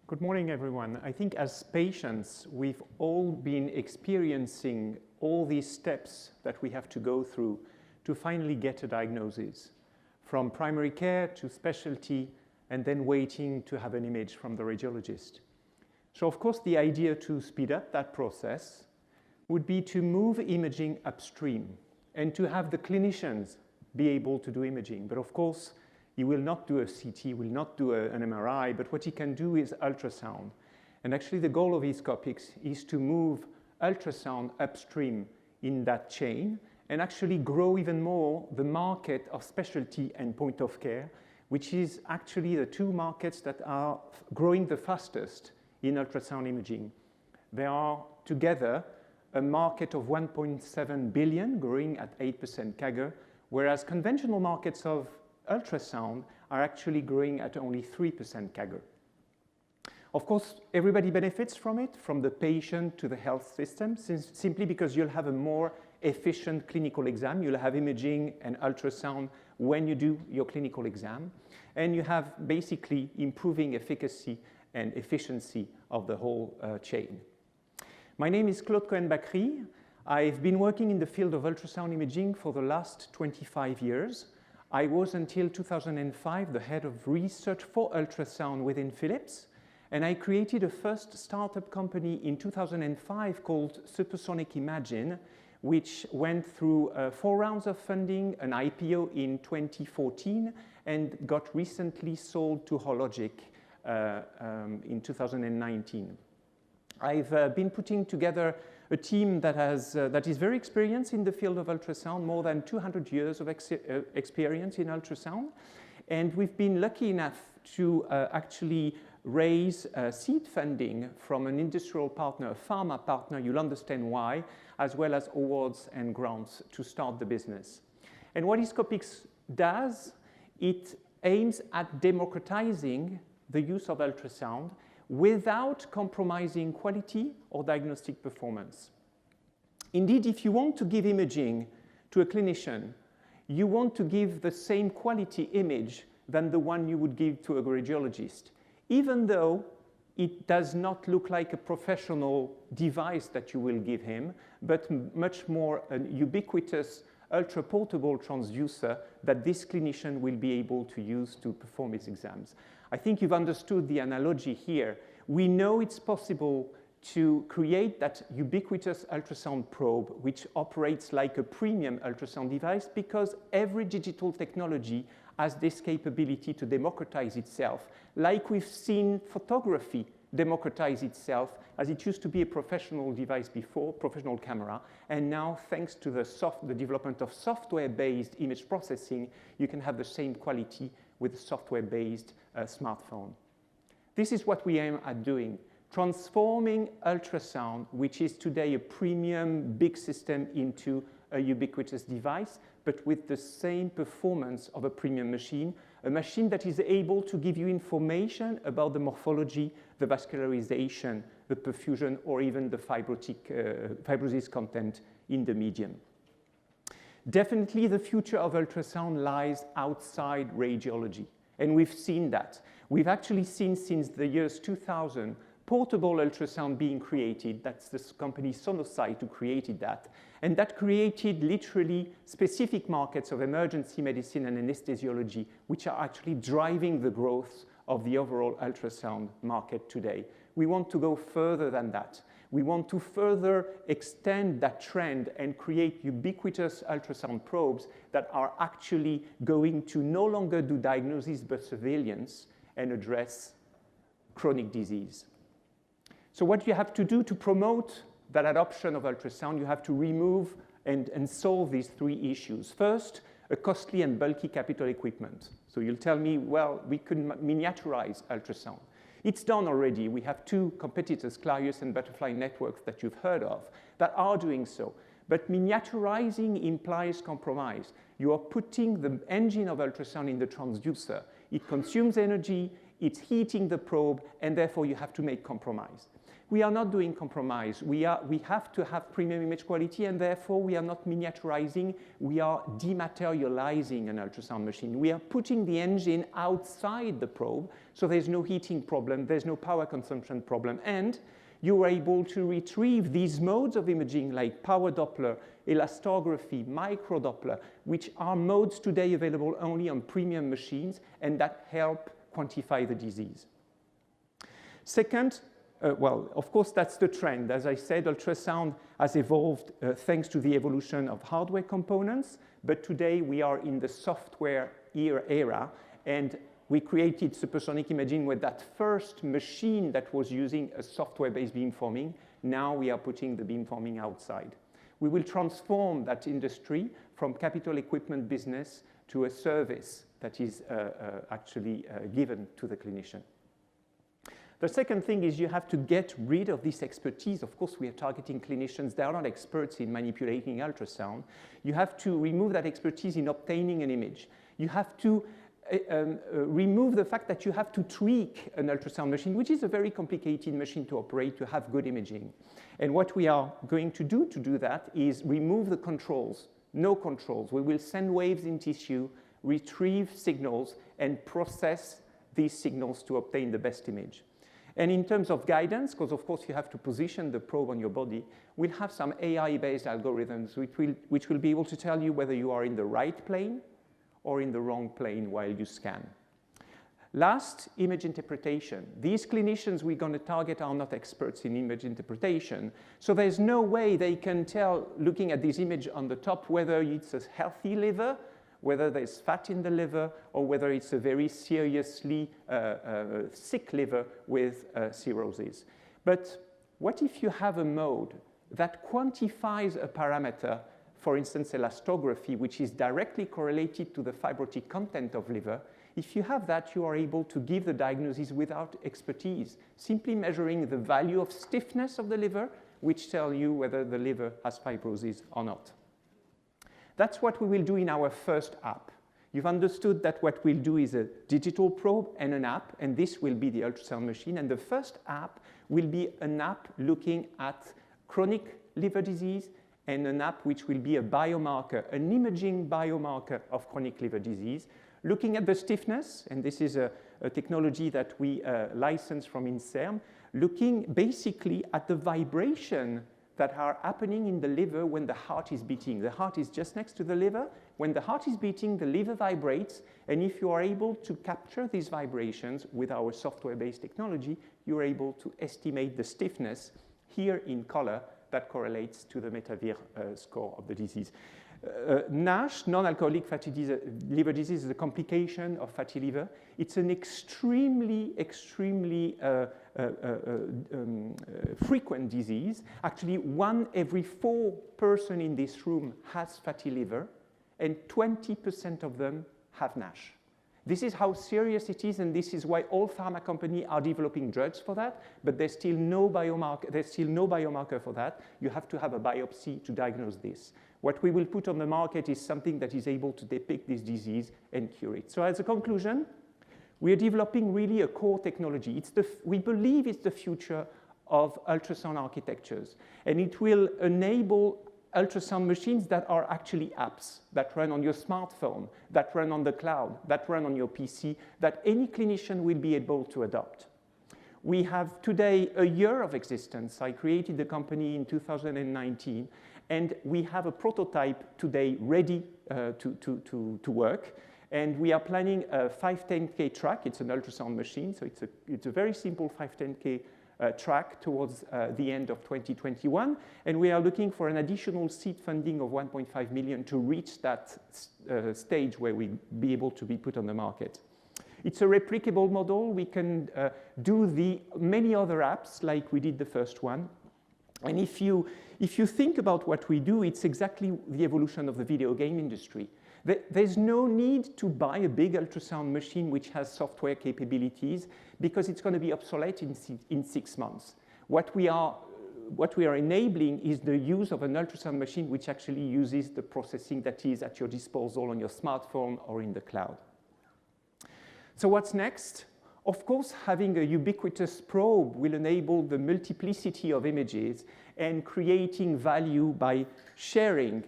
Good morning, everyone. I think as patients, we've all been experiencing all these steps that we have to go through to finally get a diagnosis, from primary care to specialty, and then waiting to have an image from the radiologist. So, of course, the idea to speed up that process would be to move imaging upstream and to have the clinicians be able to do imaging. But of course, he will not do a CT, will not do an MRI, but what he can do is ultrasound. And actually the goal of E-Scopics is to move ultrasound upstream in that chain and actually grow even more the market of specialty and point of care, which is actually the two markets that are growing the fastest in ultrasound imaging. They are together a market of 1.7 billion, growing at 8% CAGR, whereas conventional markets of ultrasound are actually growing at only 3% CAGR. Of course, everybody benefits from it, from the patient to the health system, simply because you'll have a more efficient clinical exam. You'll have imaging and ultrasound when you do your clinical exam. And you have basically improving efficacy and efficiency of the whole chain. My name is Claude Cohen-Bacrie. I've been working in the field of ultrasound imaging for the last 25 years. I was, until 2005, the head of research for ultrasound within Philips, and I created a first startup company in 2005 called Supersonic Imagine, which went through 4 rounds of funding, an IPO in 2014, and got recently sold to Hologic in 2019. I've been putting together a team that is very experienced in the field of ultrasound, more than 200 years of experience in ultrasound. And we've been lucky enough to actually raise seed funding from an industrial partner, a pharma partner, you'll understand why, as well as awards and grants to start the business. And what E-Scopics does, it aims at democratizing the use of ultrasound without compromising quality or diagnostic performance. Indeed, if you want to give imaging to a clinician, you want to give the same quality image than the one you would give to a radiologist, even though it does not look like a professional device that you will give him, but much more a ubiquitous, ultra-portable transducer that this clinician will be able to use to perform his exams. I think you've understood the analogy here. We know it's possible to create that ubiquitous ultrasound probe, which operates like a premium ultrasound device, because every digital technology has this capability to democratize itself, like we've seen photography democratize itself, as it used to be a professional device before, professional camera, and now, thanks to the development of software-based image processing, you can have the same quality with a software-based smartphone. This is what we aim at doing, transforming ultrasound, which is today a premium big system, into a ubiquitous device, but with the same performance of a premium machine, a machine that is able to give you information about the morphology, the vascularization, the perfusion, or even the fibrosis content in the medium. Definitely the future of ultrasound lies outside radiology, and we've seen that. We've actually seen since the years 2000 portable ultrasound being created. That's this company Sonosite who created that. And that created literally specific markets of emergency medicine and anesthesiology, which are actually driving the growth of the overall ultrasound market today. We want to go further than that. We want to further extend that trend and create ubiquitous ultrasound probes that are actually going to no longer do diagnosis but surveillance and address chronic disease. So what you have to do to promote that adoption of ultrasound, you have to remove and solve these 3 issues. First, a costly and bulky capital equipment. So you'll tell me, well, we couldn't miniaturize ultrasound. It's done already. We have 2 competitors, Clarius and Butterfly Networks, that you've heard of, that are doing so. But miniaturizing implies compromise. You are putting the engine of ultrasound in the transducer. It consumes energy, it's heating the probe, and therefore you have to make compromise. We are not doing compromise. We have to have premium image quality, and therefore we are not miniaturizing, we are dematerializing an ultrasound machine. We are putting the engine outside the probe, so there's no heating problem, there's no power consumption problem, and you are able to retrieve these modes of imaging like power Doppler, elastography, microdoppler, which are modes today available only on premium machines and that help quantify the disease. Second, well, of course, that's the trend. As I said, ultrasound has evolved thanks to the evolution of hardware components, but today we are in the software era, and we created supersonic imaging with that first machine that was using a software-based beamforming. Now we are putting the beamforming outside. We will transform that industry from capital equipment business to a service that is actually given to the clinician. The second thing is you have to get rid of this expertise. Of course, we are targeting clinicians. They are not experts in manipulating ultrasound. You have to remove that expertise in obtaining an image. You have to remove the fact that you have to tweak an ultrasound machine, which is a very complicated machine to operate to have good imaging. And what we are going to do that is remove the controls, no controls. We will send waves in tissue, retrieve signals, and process these signals to obtain the best image. And in terms of guidance, because of course you have to position the probe on your body, we'll have some AI-based algorithms which will be able to tell you whether you are in the right plane or in the wrong plane while you scan. Last, image interpretation. These clinicians we're going to target are not experts in image interpretation, so there's no way they can tell, looking at this image on the top, whether it's a healthy liver, whether there's fat in the liver, or whether it's a very seriously sick liver with cirrhosis. But what if you have a mode that quantifies a parameter, for instance, elastography, which is directly correlated to the fibrotic content of liver? If you have that, you are able to give the diagnosis without expertise, simply measuring the value of stiffness of the liver, which tell you whether the liver has fibrosis or not. That's what we will do in our first app. You've understood that what we'll do is a digital probe and an app, and this will be the ultrasound machine. And the first app will be an app looking at chronic liver disease, and an app which will be a biomarker, an imaging biomarker of chronic liver disease, looking at the stiffness, and this is a technology that we license from INSERM, looking basically at the vibration that are happening in the liver when the heart is beating. The heart is just next to the liver. When the heart is beating, the liver vibrates, and if you are able to capture these vibrations with our software-based technology, you are able to estimate the stiffness here in color that correlates to the METAVIR score of the disease. NASH, non-alcoholic fatty liver disease, is a complication of fatty liver. It's an extremely frequent disease. Actually, 1 every 4 person in this room has fatty liver, and 20% of them have NASH. This is how serious it is, and this is why all pharma companies are developing drugs for that, but there's still no biomarker for that. You have to have a biopsy to diagnose this. What we will put on the market is something that is able to depict this disease and cure it. So as a conclusion, we are developing really a core technology. We believe it's the future of ultrasound architectures, and it will enable ultrasound machines that are actually apps that run on your smartphone, that run on the cloud, that run on your PC, that any clinician will be able to adopt. We have today a year of existence. I created the company in 2019, and we have a prototype today ready to work. And we are planning a 510K track. It's an ultrasound machine, so it's a very simple 510K track towards the end of 2021, and we are looking for an additional seed funding of 1.5 million to reach that stage where we be able to be put on the market. It's a replicable model. We can do the many other apps like we did the first one. And if you think about what we do, it's exactly the evolution of the video game industry. There's no need to buy a big ultrasound machine which has software capabilities because it's going to be obsolete in 6 months. What we are enabling is the use of an ultrasound machine which actually uses the processing that is at your disposal on your smartphone or in the cloud. So what's next? Of course, having a ubiquitous probe will enable the multiplicity of images and creating value by sharing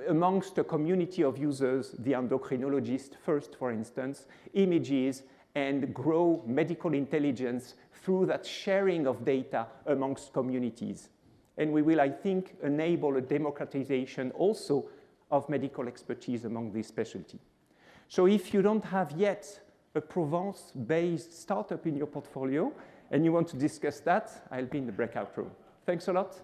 amongst a community of users, the endocrinologist first, for instance, images, and grow medical intelligence through that sharing of data amongst communities. And we will, I think, enable a democratization also of medical expertise among this specialty. So if you don't have yet a Provence-based startup in your portfolio and you want to discuss that, I'll be in the breakout room. Thanks a lot.